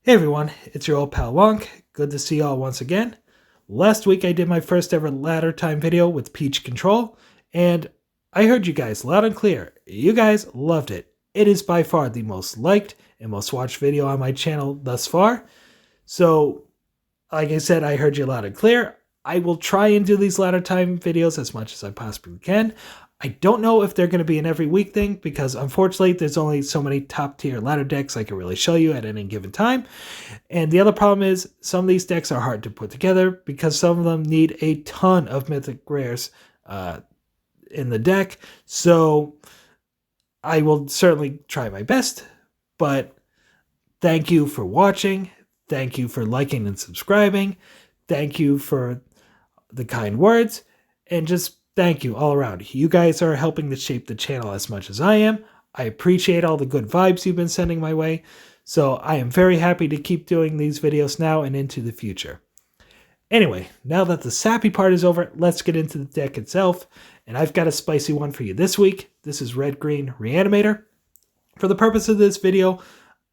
Hey everyone, it's your old pal Lonk. Good to see y'all once again. Last week I did my first ever ladder time video with Peach Control, and I heard you guys loud and clear. You guys loved it. It is by far the most liked and most watched video on my channel thus far. So, like I said, I heard you loud and clear. I will try and do these ladder time videos as much as I possibly can. I don't know if they're going to be an every week thing because unfortunately there's only so many top tier ladder decks I can really show you at any given time. And the other problem is some of these decks are hard to put together because some of them need a ton of mythic rares in the deck. So I will certainly try my best, but thank you for watching. Thank you for liking and subscribing. Thank you for the kind words, and just thank you all around. You guys are helping to shape the channel as much as I am. I appreciate all the good vibes you've been sending my way. So I am very happy to keep doing these videos now and into the future. Anyway, now that the sappy part is over, let's get into the deck itself. And I've got a spicy one for you this week. This is Red-Green Reanimator. For the purpose of this video,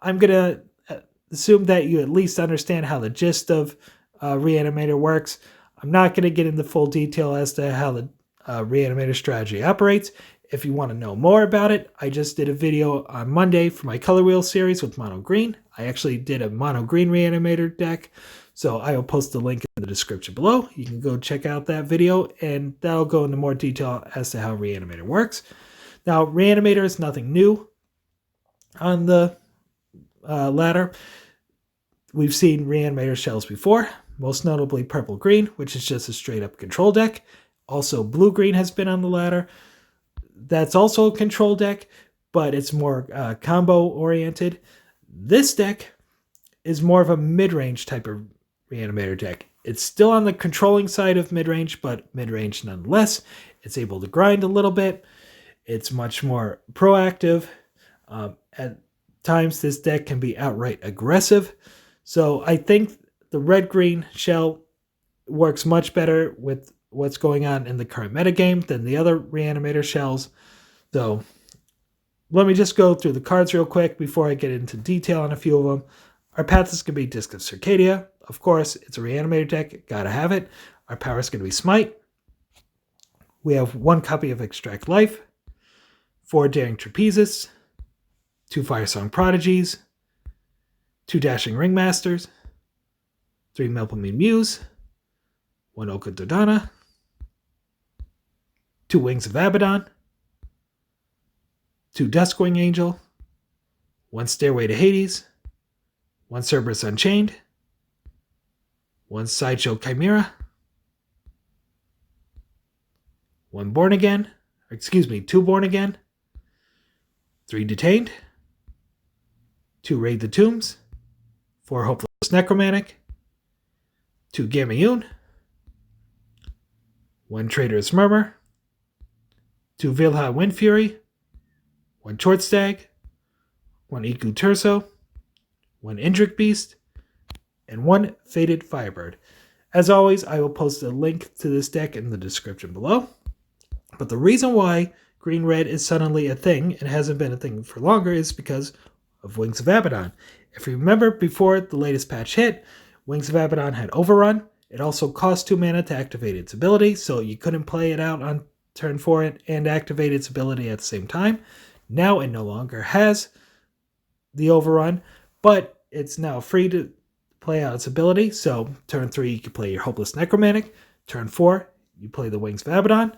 I'm going to assume that you at least understand how the gist of Reanimator works. I'm not going to get into full detail as to how the Reanimator strategy operates. If you want to know more about it, I just did a video on Monday for my Color Wheel series with Mono Green. I actually did a Mono Green Reanimator deck, so I will post the link in the description below. You can go check out that video, and that'll go into more detail as to how Reanimator works. Now, Reanimator is nothing new on the ladder. We've seen Reanimator shells before, most notably Purple-Green, which is just a straight-up control deck. Also, Blue-Green has been on the ladder. That's also a control deck, but it's more combo-oriented. This deck is more of a mid-range type of Reanimator deck. It's still on the controlling side of mid-range, but mid-range nonetheless. It's able to grind a little bit. It's much more proactive. At times, this deck can be outright aggressive. So I think the red-green shell works much better with what's going on in the current metagame than the other Reanimator shells. So let me just go through the cards real quick before I get into detail on a few of them. Our path is going to be Disc of Circadia. Of course, it's a Reanimator deck. Gotta have it. Our power is going to be Smite. We have 1 copy of Extract Life, 4 Daring Trapezes, 2 Firesong Prodigies, 2 Dashing Ringmasters, 3 Melpomene Muse, 1 Oka Dodana, 2 Wings of Abaddon, 2 Duskwing Angel, 1 Stairway to Hades, 1 Cerberus Unchained, 1 Sideshow Chimera, 2 Born Again, 3 Detained, 2 Raid the Tombs, 4 Hopeless Necromantic, 2 Gamayoon, 1 Traitorous Murmur, 2 Vilha Wind Fury, 1 Chortstag, 1 Iku Turso, 1 Indrik Beast, and 1 Fated Firebird. As always, I will post a link to this deck in the description below. But the reason why green-red is suddenly a thing and hasn't been a thing for longer is because of Wings of Abaddon. If you remember, before the latest patch hit, Wings of Abaddon had Overrun. It also cost 2 mana to activate its ability, so you couldn't play it out on turn 4 and activate its ability at the same time. Now it no longer has the Overrun, but it's now free to play out its ability. So turn 3, you can play your Hopeless Necromantic. Turn 4, you play the Wings of Abaddon,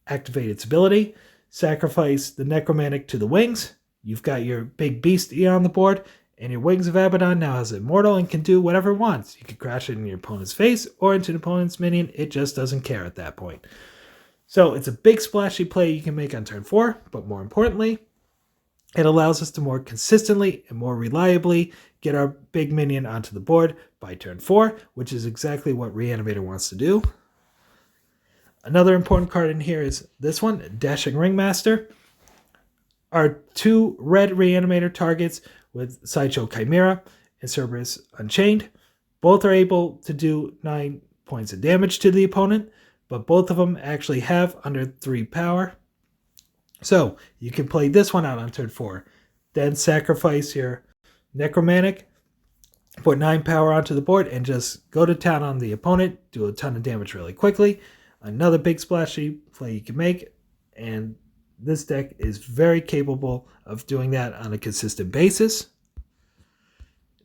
activate its ability, sacrifice the Necromantic to the Wings. You've got your big beast on the board, and your Wings of Abaddon now has Immortal and can do whatever it wants. You can crash it in your opponent's face or into an opponent's minion. It just doesn't care at that point. So it's a big splashy play you can make on turn 4, but more importantly, it allows us to more consistently and more reliably get our big minion onto the board by turn 4, which is exactly what Reanimator wants to do. Another important card in here is this one, Dashing Ringmaster. Our 2 red Reanimator targets with Sideshow Chimera and Cerberus Unchained. Both are able to do 9 points of damage to the opponent, but both of them actually have under 3 power. So you can play this one out on turn 4. Then sacrifice your Necromantic put 9 power onto the board, and just go to town on the opponent, do a ton of damage really quickly. Another big splashy play you can make, and this deck is very capable of doing that on a consistent basis.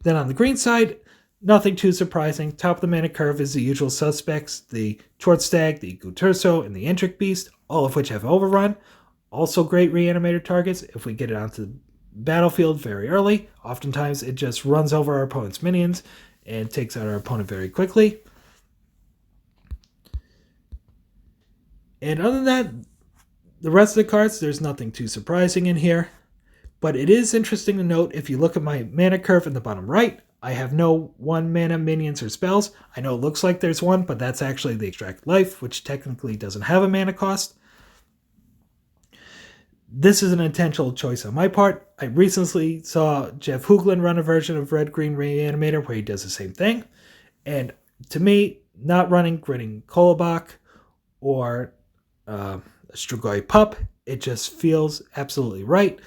Then on the green side, nothing too surprising. Top of the mana curve is the usual suspects, the Chort Stag, the Guturso, and the Intric Beast, all of which have Overrun. Also great Reanimator targets if we get it onto the battlefield very early. Oftentimes it just runs over our opponent's minions and takes out our opponent very quickly. And other than that, the rest of the cards, there's nothing too surprising in here. But it is interesting to note, if you look at my mana curve in the bottom right, I have no 1 mana minions or spells. I know it looks like there's one, but that's actually the Extract Life, which technically doesn't have a mana cost. This is an intentional choice on my part. I recently saw Jeff Hoogland run a version of Red-Green Reanimator where he does the same thing. And to me, not running Grinning Kolobok or Strigoi Pup, it just feels absolutely right.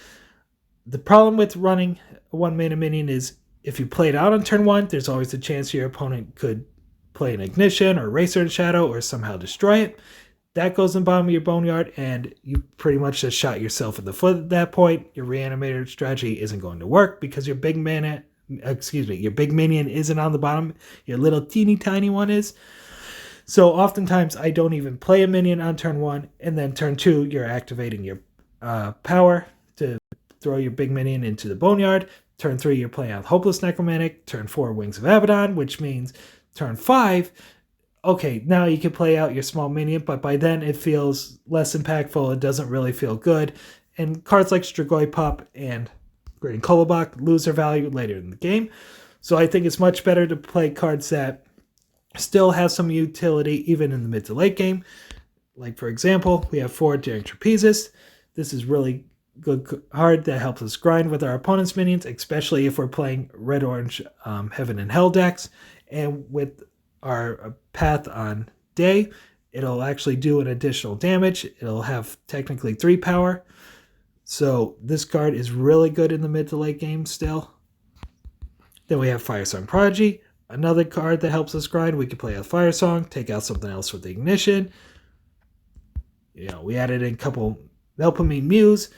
The problem with running a 1 mana minion is if you play it out on turn 1, there's always a chance your opponent could play an Ignition or Racer in Shadow or somehow destroy it. That goes in the bottom of your boneyard, and you pretty much just shot yourself in the foot at that point. Your Reanimator strategy isn't going to work because your big minion isn't on the bottom. Your little teeny tiny one is. So oftentimes I don't even play a minion on turn 1, and then turn 2 you're activating your power to throw your big minion into the boneyard. Turn 3 you're playing out Hopeless Necromantic. Turn 4 Wings of Abaddon, which means turn 5, okay, now you can play out your small minion, but by then it feels less impactful. It doesn't really feel good. And cards like Strigoi Pup and Grinning Kolobok lose their value later in the game. So I think it's much better to play cards that still have some utility even in the mid to late game. Like, for example, we have 4 Daring Trapezist. This is really good card that helps us grind with our opponent's minions, especially if we're playing red-orange Heaven and Hell decks. And with our path on day, it'll actually do an additional damage. It'll have technically 3 power. So this card is really good in the mid to late game still. Then we have Firesong Prodigy, another card that helps us grind. We can play a Firesong, take out something else with the Ignition. We added in a couple Melpomene Muse.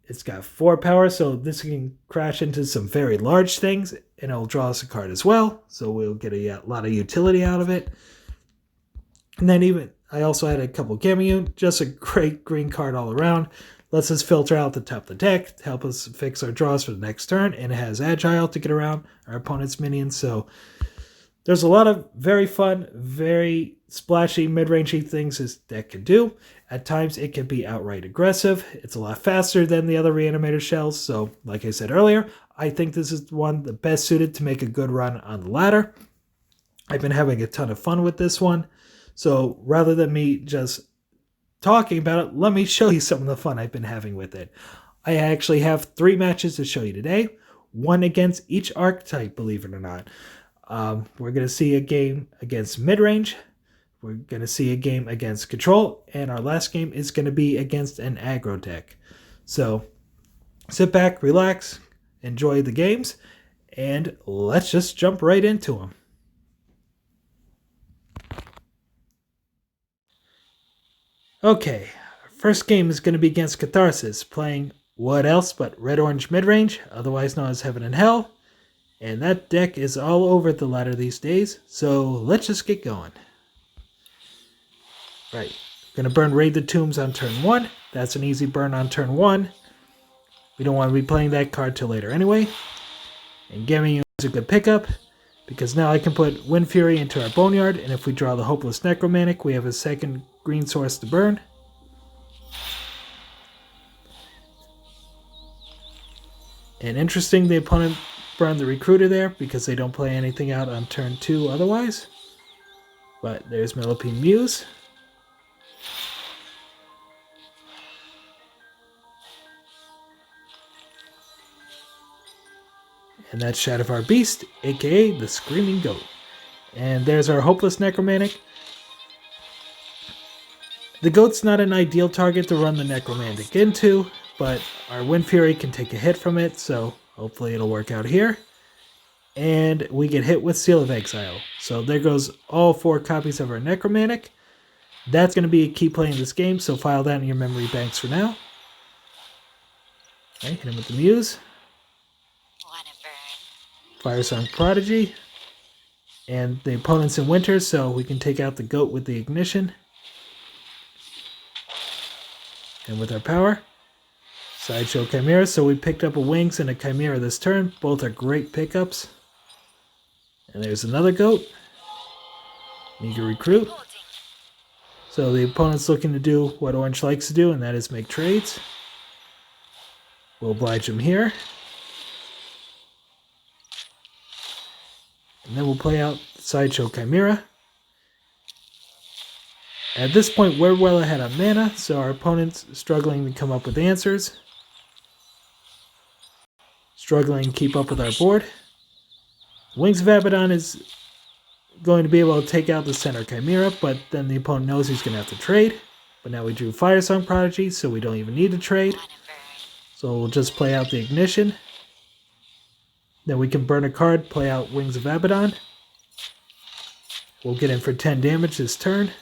It's got 4 power, so this can crash into some very large things, and it'll draw us a card as well, so we'll get a lot of utility out of it. And then I also had a couple Gamma, just a great green card all around. Lets us filter out the top of the deck, to help us fix our draws for the next turn, and it has Agile to get around our opponent's minions, so there's a lot of very fun, very splashy, mid-rangey things this deck can do. At times, it can be outright aggressive. It's a lot faster than the other Reanimator shells. So, like I said earlier, I think this is one the best suited to make a good run on the ladder. I've been having a ton of fun with this one. So, rather than me just talking about it, let me show you some of the fun I've been having with it. I actually have 3 matches to show you today. 1 against each archetype, believe it or not. We're going to see a game against midrange. We're going to see a game against control. And our last game is going to be against an aggro deck. So sit back, relax, enjoy the games, and let's just jump right into them. Okay, first game is going to be against Catharsis, playing what else but red-orange midrange, otherwise known as Heaven and Hell. And that deck is all over the ladder these days, so let's just get going. Right, going to burn Raid the Tombs on turn 1. That's an easy burn on turn 1. We don't want to be playing that card till later anyway. And Gamma is a good pickup, because now I can put Wind Fury into our Boneyard, and if we draw the Hopeless Necromantic, we have a second green source to burn. And interesting, the opponent burned the Recruiter there, because they don't play anything out on turn 2 otherwise. But there's Melopene Muse. And that's Shadowvar Beast, aka the Screaming Goat. And there's our Hopeless Necromantic. The Goat's not an ideal target to run the Necromantic into, but our Wind Fury can take a hit from it, so hopefully it'll work out here. and we get hit with Seal of Exile. So there goes all 4 copies of our Necromantic. That's going to be a key play in this game, so file that in your memory banks for now. Okay, hit him with the Muse. Firesong Prodigy. And the opponent's in winter, so we can take out the goat with the ignition. And with our power, Sideshow Chimera. So we picked up a Wings and a Chimera this turn. Both are great pickups. And there's another goat. Meager Recruit. So the opponent's looking to do what Orange likes to do, and that is make trades. We'll oblige him here. And then we'll play out Sideshow Chimera. At this point, we're well ahead on mana, so our opponent's struggling to come up with answers. Struggling to keep up with our board. Wings of Abaddon is going to be able to take out the center Chimera, but then the opponent knows he's going to have to trade. But now we drew Firesong Prodigy, so we don't even need to trade. So we'll just play out the Ignition. Then we can burn a card, play out Wings of Abaddon. We'll get in for 10 damage this turn.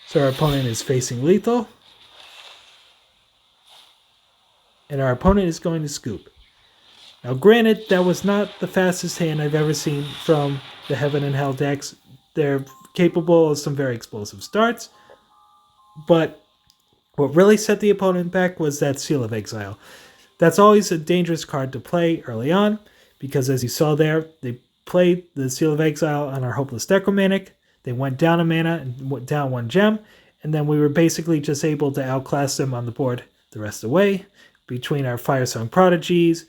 So our opponent is facing lethal. And our opponent is going to scoop. Now granted, that was not the fastest hand I've ever seen from the Heaven and Hell decks. They're capable of some very explosive starts. But what really set the opponent back was that Seal of Exile. That's always a dangerous card to play early on, because as you saw there, they played the Seal of Exile on our Hopeless Necromantic. They went down a mana and went down 1 gem, and then we were basically just able to outclass them on the board the rest of the way. Between our Firesong Prodigies,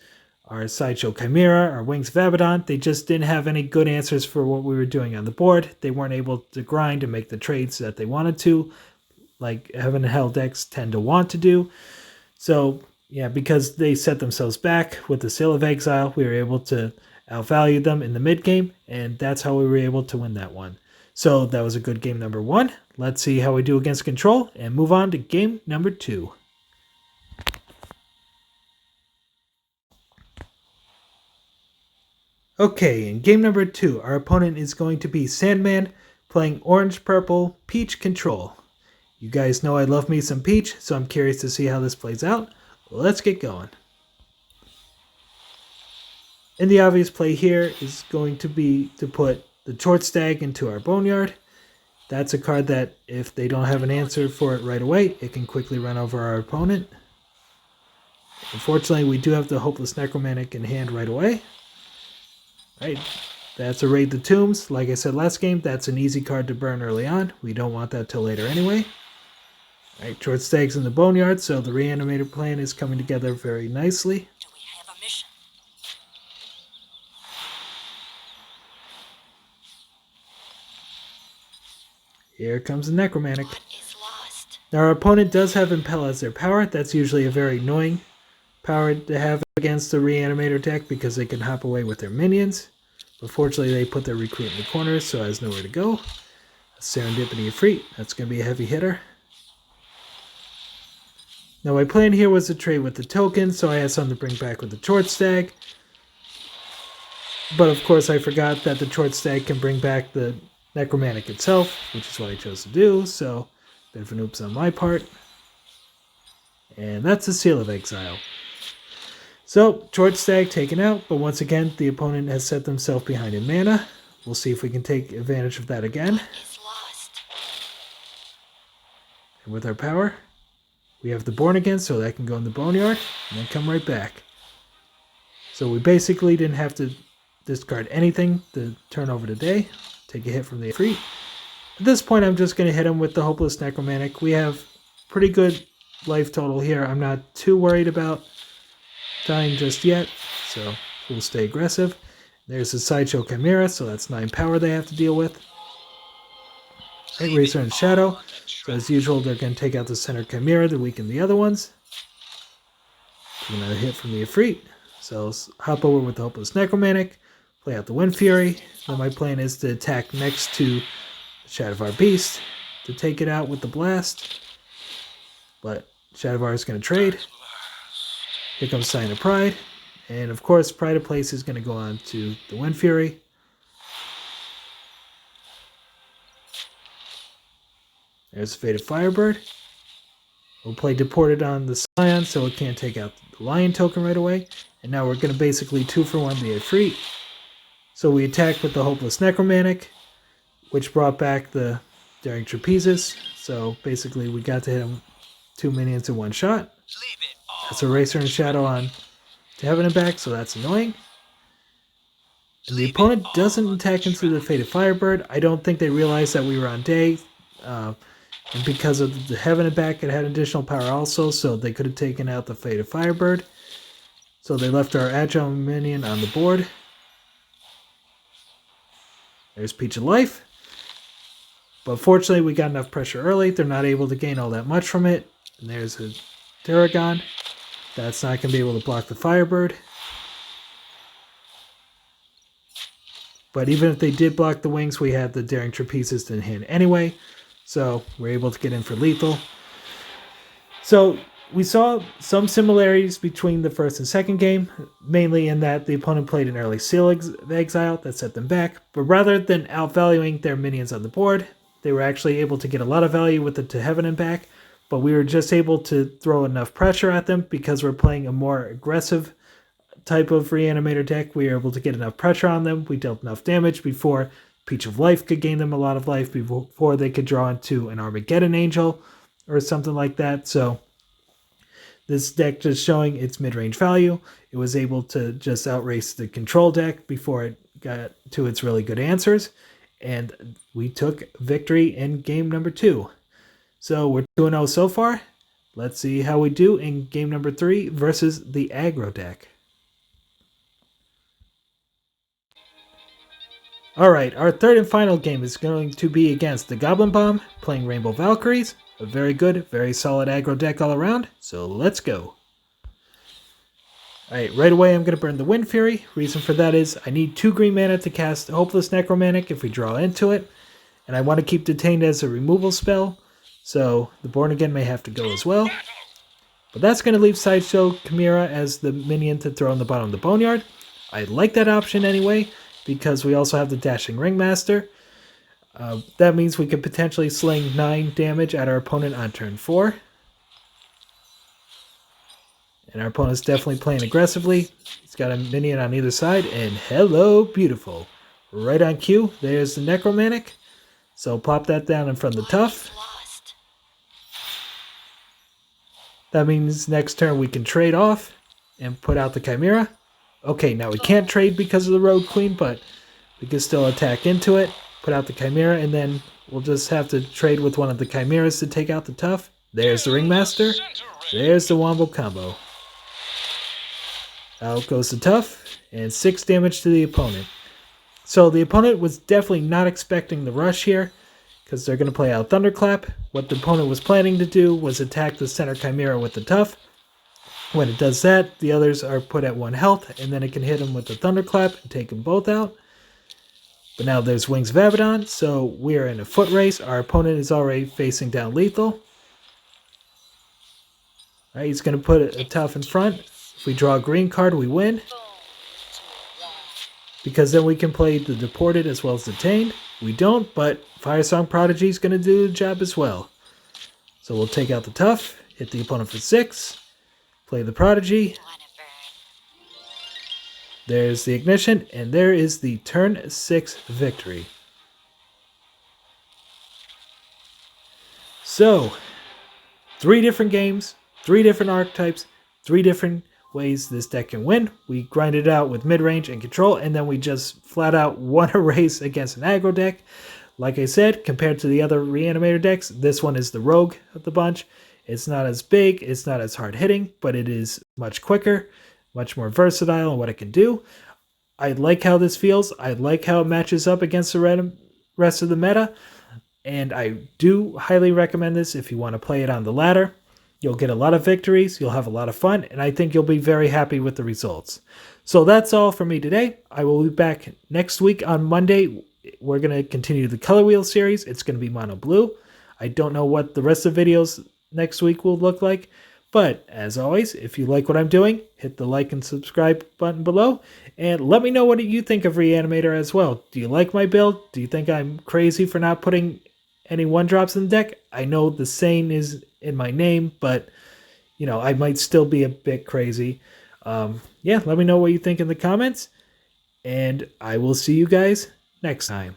our Sideshow Chimera, our Wings of Abaddon, they just didn't have any good answers for what we were doing on the board. They weren't able to grind and make the trades that they wanted to, like Heaven and Hell decks tend to want to do. So, yeah, because they set themselves back with the Seal of Exile, we were able to outvalue them in the mid-game, and that's how we were able to win that one. So that was a good game number 1. Let's see how we do against Control, and move on to game number 2. Okay, in game number 2, our opponent is going to be Sandman, playing Orange-Purple Peach Control. You guys know I love me some Peach, so I'm curious to see how this plays out. Let's get going. And the obvious play here is going to be to put the Short Stag into our Boneyard. That's a card that, if they don't have an answer for it right away, it can quickly run over our opponent. Unfortunately, we do have the Hopeless Necromantic in hand right away. Right, that's a Raid the Tombs. Like I said last game, that's an easy card to burn early on. We don't want that till later anyway. Right, Short Stag's in the Boneyard, so the Reanimator plan is coming together very nicely. Do we have a mission? Here comes the Necromantic. What is lost? Now our opponent does have Impel as their power. That's usually a very annoying power to have against the Reanimator deck because they can hop away with their minions. But fortunately they put their Recruit in the corner, so has nowhere to go. A Serendipity Efreet, that's going to be a heavy hitter. Now my plan here was to trade with the token, so I had something to bring back with the Short Stag. But of course I forgot that the Short Stag can bring back the Necromantic itself, which is what I chose to do, so bit of an oops on my part. And that's the Seal of Exile. So, Short Stag taken out, but once again, the opponent has set themselves behind in mana. We'll see if we can take advantage of that again. Is lost. And with our power, we have the Born Again, so that can go in the Boneyard, and then come right back. So we basically didn't have to discard anything to turn over today. Take a hit from the Efreet. At this point, I'm just going to hit him with the Hopeless Necromantic. We have pretty good life total here. I'm not too worried about dying just yet, so we'll stay aggressive. There's the Sideshow Chimera, so that's 9 power they have to deal with. Right, Razor and Shadow. So as usual, they're going to take out the center Chimera to weaken the other ones. Another hit from the Efreet. So let's hop over with the Hopeless Necromantic, play out the Wind Fury. Now my plan is to attack next to the Shadowvar Beast to take it out with the Blast. But Shadowvar is going to trade. Here comes Sign of Pride. And of course, Pride of Place is going to go on to the Wind Fury. There's Fated Firebird. We'll play Deported on the Scion so it can't take out the Lion token right away. And now we're going to basically 2-for-1 the Efreet. So we attack with the Hopeless Necromantic, which brought back the Daring Trapezist. So basically we got to hit him 2 minions in one shot. That's Eraser and Shadow on to Heaven and back, so that's annoying. And the opponent doesn't attack into the Fated Firebird. I don't think they realized that we were on day. And because of the Heaven and back, it had additional power also, so they could have taken out the Fated Firebird. So they left our Agile minion on the board. There's Peach of Life. But fortunately, we got enough pressure early. They're not able to gain all that much from it. And there's a Terragon. That's not going to be able to block the Firebird. But even if they did block the wings, we had the Daring Trapezist in hand anyway. So we're able to get in for lethal. So we saw some similarities between the first and second game, mainly in that the opponent played an early Seal of Exile that set them back. But rather than outvaluing their minions on the board, they were actually able to get a lot of value with the To Heaven and back. But we were just able to throw enough pressure at them because we're playing a more aggressive type of Reanimator deck. We were able to get enough pressure on them. We dealt enough damage before Peach of Life could gain them a lot of life, before they could draw into an Armageddon Angel or something like that. So this deck just showing its mid-range value. It was able to just outrace the control deck before it got to its really good answers. And we took victory in game number 2. So we're 2-0 so far. Let's see how we do in game number 3 versus the aggro deck. Alright, our third and final game is going to be against the Goblin Bomb, playing Rainbow Valkyries. A very good, very solid aggro deck all around, so let's go. Alright, right away I'm going to burn the Wind Fury. Reason for that is I need 2 green mana to cast Hopeless Necromantic if we draw into it. And I want to keep Detained as a removal spell, so the Born Again may have to go as well. But that's going to leave Sideshow Chimera as the minion to throw in the bottom of the Boneyard. I like that option anyway, because we also have the Dashing Ringmaster. That means we could potentially sling 9 damage at our opponent on turn 4. And our opponent's definitely playing aggressively. He's got a minion on either side, and hello, beautiful. Right on cue, there's the Necromantic. So plop that down in front of the Tough. That means next turn we can trade off and put out the Chimera. Okay, now we can't trade because of the Rogue Queen, but we can still attack into it, put out the Chimera, and then we'll just have to trade with one of the Chimeras to take out the Tough. There's the Ringmaster. There's the Wombo combo. Out goes the Tough, and 6 damage to the opponent. So the opponent was definitely not expecting the rush here, because they're going to play out Thunderclap. What the opponent was planning to do was attack the center Chimera with the Tough. When it does that, the others are put at 1 health, and then it can hit them with the Thunderclap and take them both out. But now there's Wings of Abaddon, so we are in a foot race. Our opponent is already facing down lethal. Alright, he's going to put a Tough in front. If we draw a green card, we win. Because then we can play the Deported as well as Detained. We don't, but Firesong Prodigy is going to do the job as well. So we'll take out the Tough, hit the opponent for 6, play the Prodigy. There's the Ignition, and there is the turn 6 victory. So, 3 different games, 3 different archetypes, 3 different ways this deck can win. We grinded it out with mid-range and control, and then we just flat out won a race against an aggro deck. Like I said, compared to the other Reanimator decks, this one is the rogue of the bunch. It's not as big, it's not as hard-hitting, but it is much quicker, much more versatile in what it can do. I like how this feels. I like how it matches up against the rest of the meta, and I do highly recommend this if you want to play it on the ladder. You'll get a lot of victories, you'll have a lot of fun, and I think you'll be very happy with the results. So that's all for me today. I will be back next week on Monday. We're going to continue the Color Wheel series. It's going to be mono blue. I don't know what the rest of the videos next week will look like, But as always, if you like what I'm doing, hit the like and subscribe button below, and let me know what you think of Reanimator as well. Do you like my build? Do you think I'm crazy for not putting any 1-drops in the deck? I know the sane is in my name, but I might still be a bit crazy. Yeah, let me know what you think in the comments, and I will see you guys next time.